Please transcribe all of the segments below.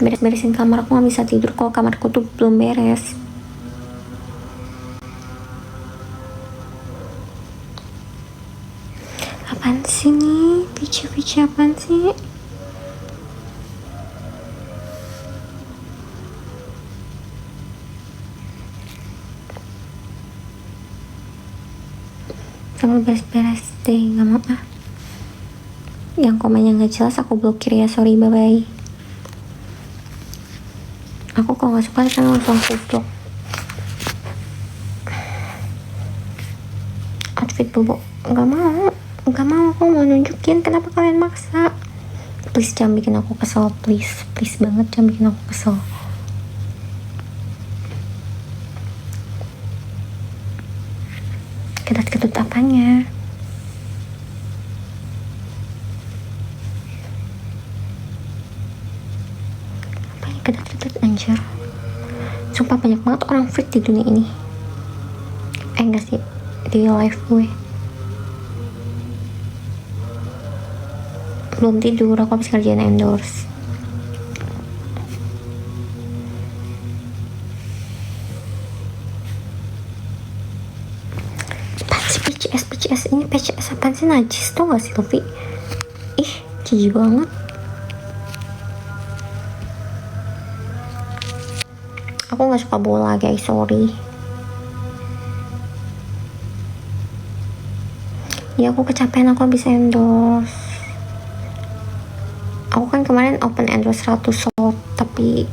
beres-beresin kamar. Aku nggak bisa tidur kalau kamarku tuh belum beres. Apaan sih nih? Pici-pici apaan sih? Kamu beres-beres deh, nggak mau ah. Yang komennya nggak jelas aku blokir ya, sorry, bye bye. Aku kalau nggak suka kan langsung aku blok. Outfit bobo nggak mau aku mau nunjukin, kenapa kalian maksa? Please jangan bikin aku kesel, please banget jangan bikin aku kesel. Kedut-kedut apanya? Kedut-kedut anjir. Sumpah banyak banget orang freak di dunia ini. Enggak sih, di live gue belum tidur, aku habis kerjaan endorse. Apaan sih PCS ini? PCS apaan sih? Najis tau gak sih Luffy? Ih, jijik banget. Aku gak suka bola guys, sorry. Ya aku kecapean, aku habis endorse. Aku kan kemarin open endorse 100 slot, tapi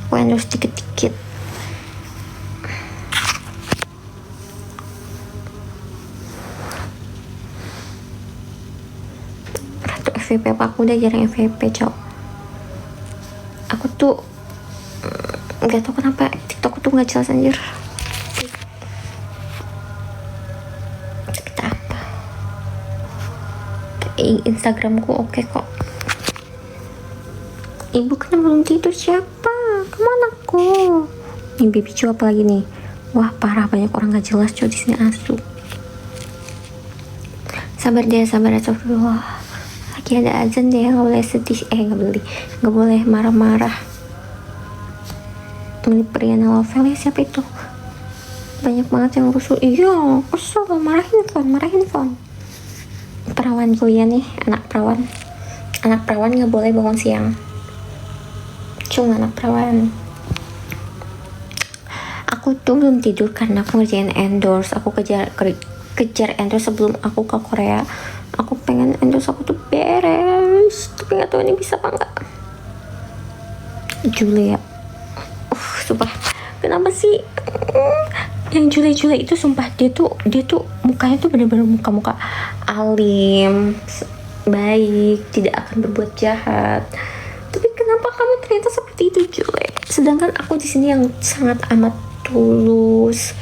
aku endorse dikit-dikit. Ratu FVP apa? Aku udah jarang FVP cok. Aku tuh gak tau kenapa TikTok tuh gak jelas anjir. Kita apa? Instagramku oke kok. Ibu kan belum tidur, siapa? Kemana aku? Mimpi picu apa lagi nih? Wah parah, banyak orang gak jelas cuy di sini asu. Sabar deh, sabar astagfirullah. Lagi ada azan deh, nggak boleh sedih. Nggak boleh marah-marah. Ini Priana Lovel ya, siapa itu? Banyak banget yang rusuh. Iya, kesel, marahin phone. Perawan kuliah nih, anak perawan nggak boleh bangun siang. Cuma anak perawan. Aku tuh belum tidur karena aku ngerjain endorse. Aku kejar endorse sebelum aku ke Korea. Aku pengen endorse aku tuh beres, tapi nggak tahu ini bisa apa enggak. Julia, sumpah kenapa sih yang Julia itu, sumpah dia tuh mukanya tuh bener-bener muka alim, baik, tidak akan berbuat jahat. Tapi kenapa kamu ternyata seperti itu Julia? Sedangkan aku di sini yang sangat amat tulus,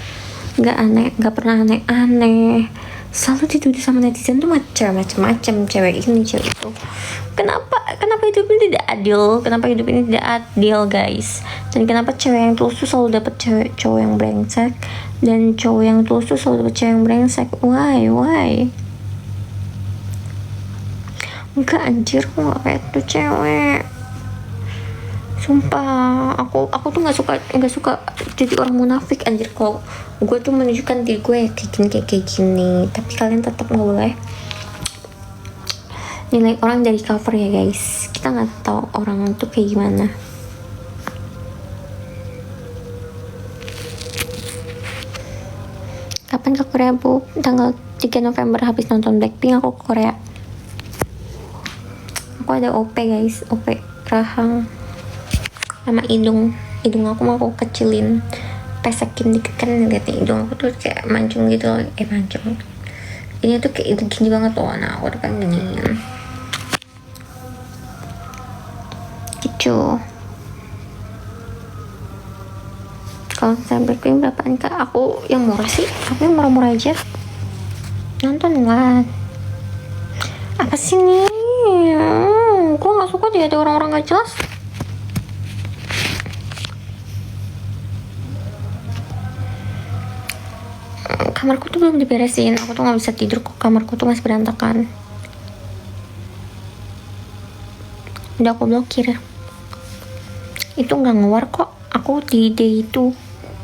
nggak pernah aneh-aneh, selalu dituduh sama netizen tuh macam-macam, cewek ini cewek itu. Kenapa hidup ini tidak adil? Kenapa hidup ini tidak adil guys? Dan kenapa cewek yang tulus tuh selalu dapet cowok yang brengsek, dan cowok yang tulus tuh selalu dapet cewek yang brengsek? Why? Enggak anjir, aku gak kayak tuh cewek. Sumpah, aku tuh nggak suka jadi orang munafik anjir. Kalau gue tuh menunjukkan diri gue kayak gini, tapi kalian tetap nggak boleh nilai orang dari cover ya guys. Kita nggak tahu orang tuh kayak gimana. Kapan ke Korea bu? Tanggal 3 November habis nonton Blackpink aku ke Korea. Aku ada OP guys, OP rahang sama hidung aku mau aku kecilin, pesekin dikit kan. Lihat nih hidung aku tuh kayak mancung gitu loh. Mancung ini tuh kayak gini banget loh. Nah aku tuh kan gini gitu. Kalau saya Blackpink berapaan kak? Aku yang murah sih, aku yang murah-murah aja. Nonton lah. Apa sih nih? Gue gak suka dia ada orang-orang gak jelas. Kamarku tuh belum diberesin, aku tuh gak bisa tidur kok, kamarku tuh masih berantakan. Udah aku blokir. itu nggak ngeluar kok. Aku di day itu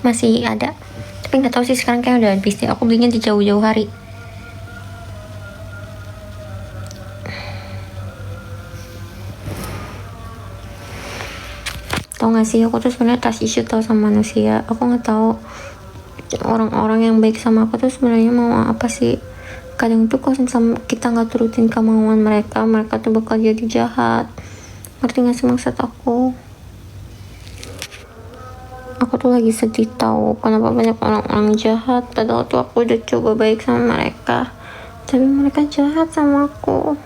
masih ada, tapi nggak tahu sih sekarang kayak udah habis deh. Aku belinya di jauh-jauh hari. Tau gak sih, aku tuh sebenarnya trust issue tau sama manusia. Aku nggak tahu orang-orang yang baik sama aku tuh sebenarnya mau apa sih. Kadang tuh kalau misalnya kita nggak turutin kemauan mereka, mereka tuh bakal jadi jahat. Ngerti gak sih maksud aku? Aku tuh lagi sedih tahu kenapa banyak orang-orang jahat, padahal tuh aku udah coba baik sama mereka, tapi mereka jahat sama aku.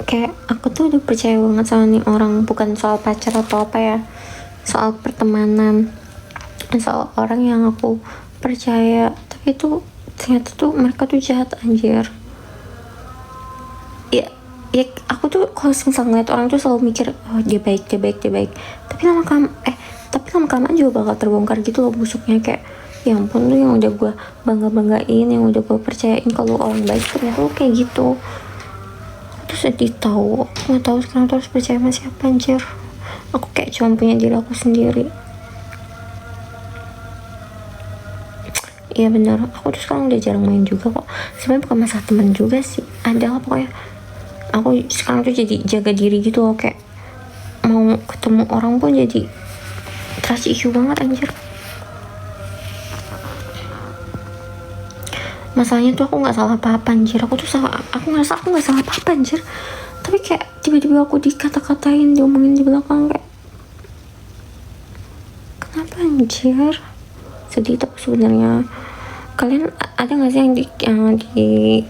Kayak aku tuh udah percaya banget sama nih orang, bukan soal pacar atau apa ya, soal pertemanan, soal orang yang aku percaya, tapi tuh ternyata tuh mereka tuh jahat anjir. Ya aku tuh kalau misal ngeliat orang tuh selalu mikir, oh dia baik, tapi lama kelamaan juga bakal terbongkar gitu loh busuknya. Kayak ya ampun, lu yang udah gue banggain, yang udah gue percayain kalau orang baik, ternyata lu kayak gitu. Terus sedih tahu, aku nggak tahu sekarang tuh harus percaya sama siapa anjir. Aku kayak cuma punya diri aku sendiri. Iya benar, aku tuh sekarang udah jarang main juga kok. Sebenarnya bukan masalah teman juga sih, ada pokoknya. Aku sekarang tuh jadi jaga diri gitu loh, kayak mau ketemu orang pun jadi trust issue banget anjir. Masalahnya tuh aku nggak salah apa-apa anjir. Aku ngerasa aku nggak salah apa-apa anjir, tapi kayak tiba-tiba aku dikata-katain, diomongin di belakang. Kayak kenapa anjir? Sedih tuh sebenarnya. Kalian ada nggak sih yang di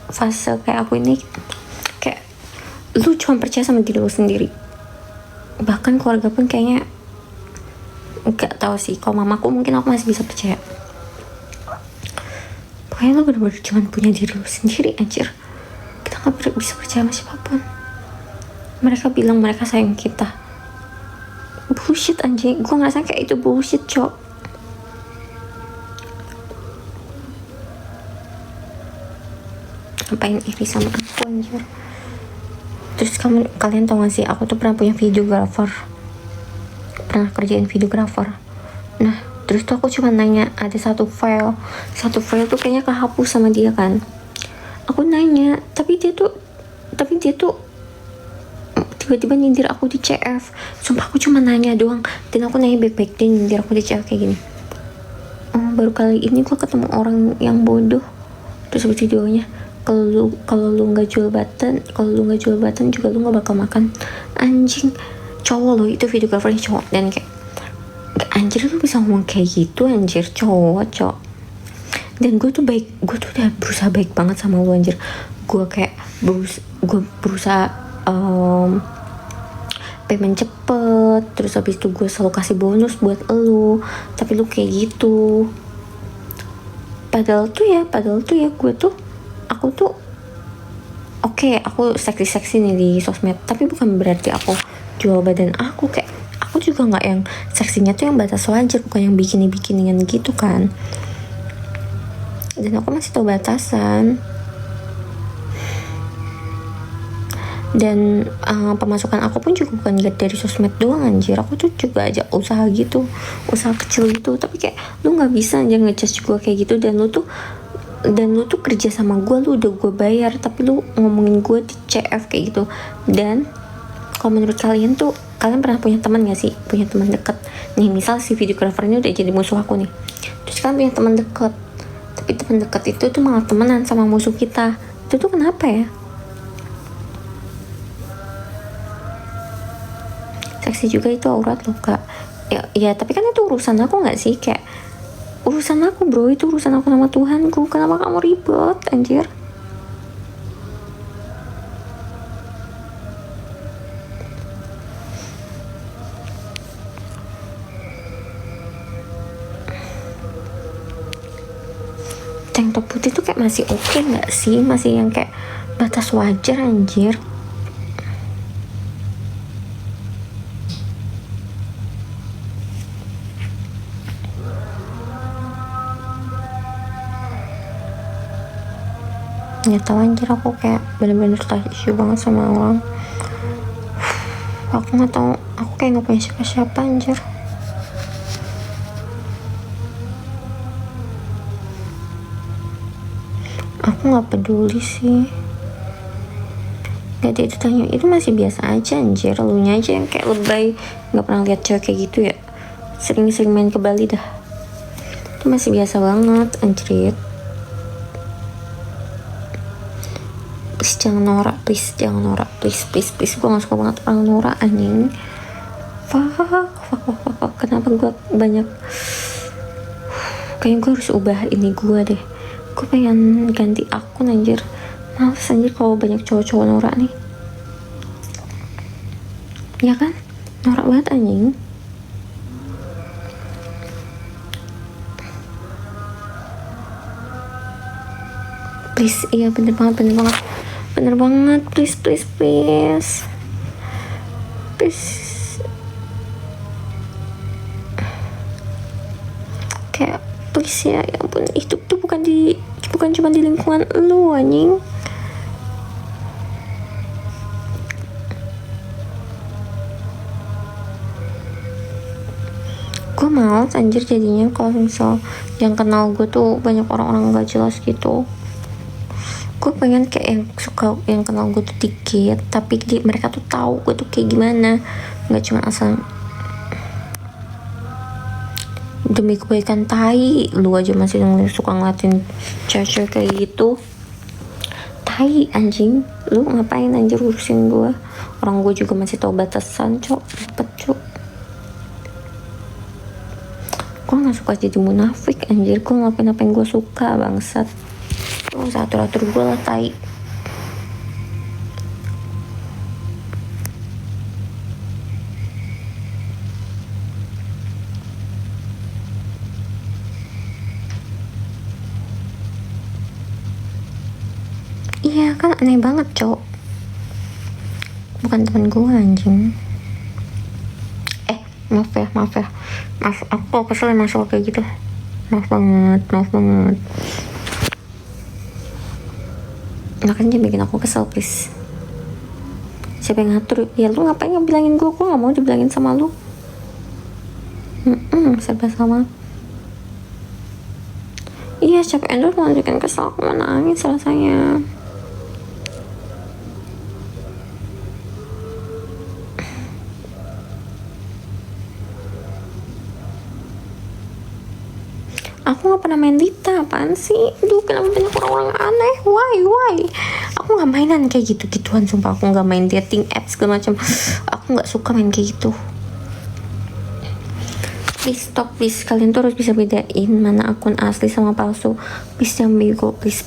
fase kayak aku ini, kayak lu cuma percaya sama diri lu sendiri, bahkan keluarga pun kayaknya nggak tahu sih. Kalau mamaku mungkin aku masih bisa percaya. Pokoknya lu bener-bener cuma punya diri lu sendiri anjir. Kita nggak bisa percaya sama siapapun. Mereka bilang mereka sayang kita, bullshit anjing. Gue ngerasa kayak itu bullshit cok. Ngapain iri sama aku anjir. Terus kalian tau gak sih, aku tuh pernah punya videographer, pernah kerjain videographer. Nah terus tuh aku cuma nanya, ada satu file tuh kayaknya kehapus sama dia kan. Aku nanya, tapi dia tuh tiba-tiba nyindir aku di CF. Sumpah aku cuma nanya doang, dan aku nanya baik-baik, dia nyindir aku di CF kayak gini, oh baru kali ini gue ketemu orang yang bodoh. Terus videonya, kalau lu nggak jual button juga lu nggak bakal makan. Anjing, cowok lo itu, videografernya cowok. Dan kayak anjir, lu bisa ngomong kayak gitu anjir, cowok. Dan gue tuh udah berusaha baik banget sama lu anjir. Gue kayak berusaha payment cepet, terus habis itu gue selalu kasih bonus buat lu, tapi lu kayak gitu. Padahal tuh ya aku tuh oke, aku seksi nih di sosmed, tapi bukan berarti aku jual badan aku. Kayak aku juga nggak yang seksinya tuh yang batas wajar, bukan yang bikinian gitu kan. Dan aku masih tahu batasan. Dan pemasukan aku pun juga bukan dari sosmed doang anjir. Aku tuh juga aja usaha gitu, usaha kecil gitu. Tapi kayak lu nggak bisa aja ngejudge gue kayak gitu. Dan lu tuh kerja sama gue, lu udah gue bayar, tapi lu ngomongin gue di CF kayak gitu. Dan kalau menurut kalian tuh, kalian pernah punya teman gak sih? Punya teman dekat nih, misal si videographer ini udah jadi musuh aku nih, terus kalian punya teman dekat, tapi teman dekat itu tuh malah temenan sama musuh kita. Itu tuh kenapa ya? Seksi juga itu aurat loh kak. Ya tapi kan itu urusan aku gak sih? Kayak urusan aku bro, itu urusan aku sama Tuhanku. Kenapa kamu ribet anjir? Tank top putih tuh kayak masih oke gak sih? Masih yang kayak batas wajar anjir. Nggak tahu anjir, aku kayak bener-bener touch issue banget sama orang. Aku nggak tahu, aku kayak nggak punya siapa-siapa anjir. Aku nggak peduli sih. Gak ada itu tanya, itu masih biasa aja anjir. Lunya aja yang kayak lebay, nggak pernah lihat cewek kayak gitu ya. Sering-sering main ke Bali dah. Itu masih biasa banget anjir. Please jangan norak, please jangan norak, please please please. Gue gak suka banget orang norak anjing. Fuck. Kenapa gue banyak, kayaknya gue harus ubah ini gue deh. Gue pengen ganti akun anjir. Males anjir kalau banyak cowok-cowok norak nih. Ya kan? Norak banget anjing. Please, iya bener banget. Bener banget, please. Please. Kayak please ya ampun, hidup tuh bukan cuma di lingkungan lu anjing. Gue males anjir jadinya kalau misal yang kenal gue tuh banyak orang-orang gak jelas gitu. Gue pengen kayak yang suka yang kenal gue tuh dikit, tapi mereka tuh tahu gue tuh kayak gimana, nggak cuma asal demi kebaikan. Tai, lu aja masih suka ngeliatin cewek kayak gitu. Tai anjing, lu ngapain anjir urusin gue? Orang gue juga masih tahu batasan, cok. Gue nggak suka jadi munafik anjir. Gue ngelakuin apa yang gue suka, bangsat. Lu usah atur gue lah, tai. Iya kan, aneh banget cok. Bukan temen gue anjing. Maaf ya. Aku kok kesel emang soal kayak gitu. Maaf banget. Makanya bikin aku kesel, please. Siapa yang ngatur? Ya lu ngapain ngebilangin gue gak mau dibilangin sama lu. Serba sama. Iya, capek endorse melanjutkan kesel. Aku mau nangis rasanya. Aku gak pernah main Lita, apaan sih? Duh, kenapa banyak orang-orang aneh? Why? Aku gak mainan kayak gitu-gituan, sumpah. Aku gak main dating apps segala macam. Aku gak suka main kayak gitu. Please stop, please. Kalian tuh harus bisa bedain mana akun asli sama palsu. Please jangan bego, please.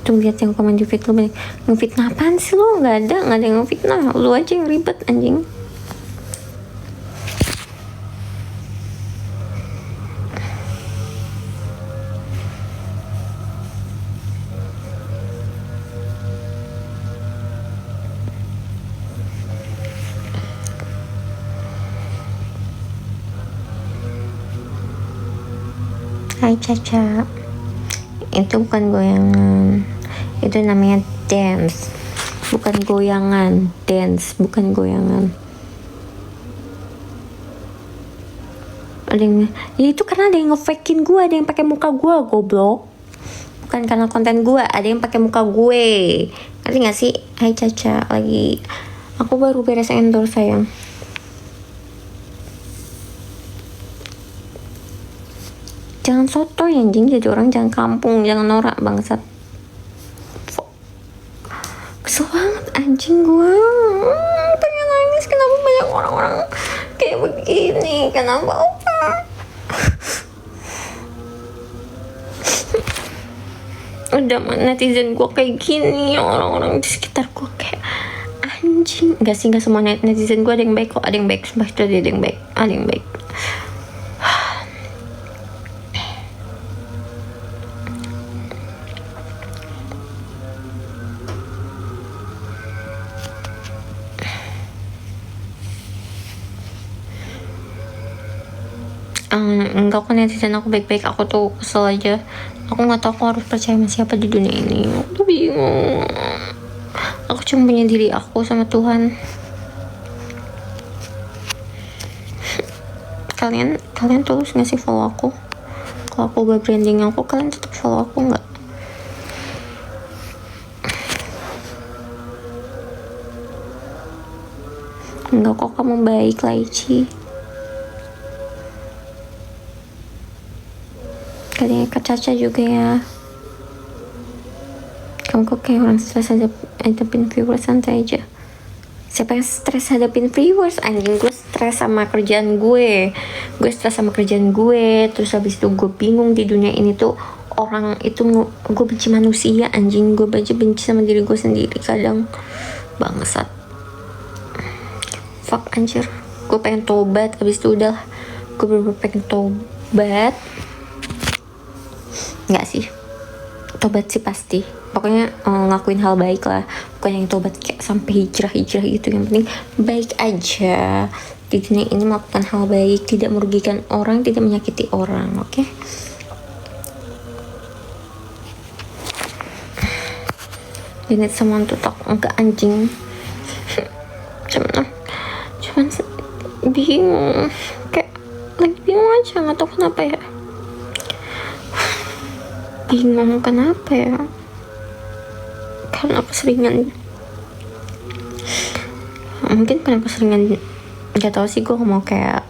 Tuh lihat yang komen di feed lu banyak. Ngefitnah apaan sih lu? Gak ada yang ngefitnah. Lu aja yang ribet anjing. Hai Caca. Itu bukan goyangan, itu namanya dance, bukan goyangan. Ada yang, ya itu karena ada yang ngefakein gue, ada yang pakai muka gue, goblok. Bukan karena konten gue, ada yang pakai muka gue. Ngerti nggak sih? Hai Caca, lagi aku baru beres endorse sayang. Jangan sotoy anjing, jadi orang jangan kampung, jangan norak bangsat. Kesel banget anjing gue. Pengen nangis, kenapa banyak orang-orang kayak begini? Kenapa? Udah netizen gue kayak gini, orang-orang di sekitar gue kayak anjing. Enggak semua netizen gue ada yang baik kok, ada yang baik, sumpah itu ada yang baik. Enggak kok, netizen aku baik-baik, aku tuh kesel aja. Aku nggak tahu aku harus percaya sama siapa di dunia ini. Aku tuh bingung. Aku cuma punya diri aku sama Tuhan. Kalian tulus nggak sih follow aku? Kalau aku gak branding aku, kalian tetap follow aku nggak? Enggak kok, kamu baik lah Ici. Katanya Kak Caca juga ya. Kamu kok kayak orang stres hadapin viewers, santai aja. Siapa yang stres hadapin viewers? Anjing, gue stres sama kerjaan gue. Gue stres sama kerjaan gue. Terus habis itu gue bingung di dunia ini tuh orang itu, gue benci manusia anjing. Gue benci sama diri gue sendiri kadang. Bangsat. Fuck anjir. Gue pengen tobat. Habis itu udah, gue bener-bener pengen tobat. Nggak sih, tobat sih pasti. Pokoknya ngakuin hal baik lah. Bukan yang tobat kayak sampai hijrah gitu. Yang penting baik aja di dunia ini, melakukan hal baik, tidak merugikan orang, tidak menyakiti orang. Oke? You need someone to talk. Enggak anjing. cuman bingung, kayak lagi bingung aja, nggak tahu kenapa ya. Bingung kenapa ya, karena keseringan, mungkin karena keseringan, nggak tahu sih, gue mau kayak